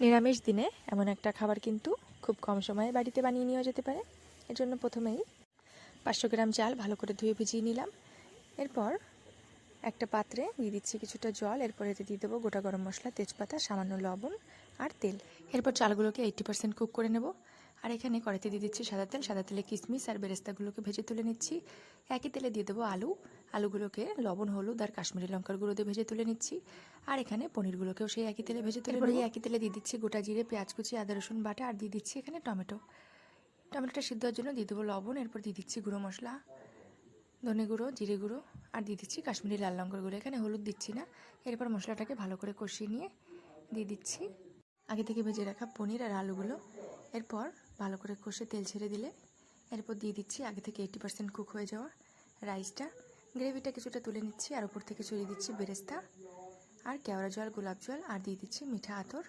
নিরামিষ দিনে এমন একটা খাবার কিন্তু খুব কম সময়ে বাড়িতে বানিয়ে নেওয়া যেতে পারে। এর জন্য প্রথমেই 500 গ্রাম চাল ভালো করে ধুয়ে ভিজিয়ে নিলাম। এরপর একটা পাত্রে দিয়ে দিচ্ছি কিছুটা জল। এরপর এতে দিয়ে দেবো গোটা গরম মশলা, তেজপাতা, সামান্য লবণ আর তেল। এরপর চালগুলোকে 80% কুক করে নেব। আর এখানে কড়াইতে দিয়ে দিচ্ছি সাদা তেল। সাদা তেলে কিশমিশ আর বেরেস্তাগুলোকে ভেজে তুলে নিচ্ছি। একই তেলে দিয়ে দেবো আলুগুলোকে লবণ, হলুদ আর কাশ্মীরি লঙ্কার গুঁড়ো দিয়ে ভেজে তুলে নিচ্ছি। আর এখানে পনিরগুলোকেও সেই একই তেলে ভেজে তুলে নেব। এই একই তেলে দিয়ে দিচ্ছি গোটা জিরে, পেঁয়াজ কুচি, আদা রসুন বাটা আর দিয়ে দিচ্ছি এখানে টমেটোটা সিদ্ধ হওয়ার জন্য দিয়ে দেবো লবণ। এরপর দিয়ে দিচ্ছি গুঁড়ো মশলা, ধনে গুঁড়ো, জিরে গুঁড়ো আর দিয়ে দিচ্ছি কাশ্মীরি লাল লঙ্কার গুঁড়ো। এখানে হলুদ দিচ্ছি না। এরপর মশলাটাকে ভালো করে কষিয়ে নিয়ে দিয়ে দিচ্ছি আগে থেকে ভেজে রাখা পনির আর আলুগুলো। এরপর ভালো করে কষে তেল ছেড়ে দিলে এরপর দিয়ে দিচ্ছি আগে থেকে 80% কুক হয়ে যাওয়া রাইসটা। গ্রেভিটা কিছুটা তুলে নিচ্ছি আর উপর থেকে ছড়িয়ে দিচ্ছি বেরেস্তা আর কেওড়া জল, গোলাপ জল আর দিয়ে দিচ্ছি মিঠা আতর।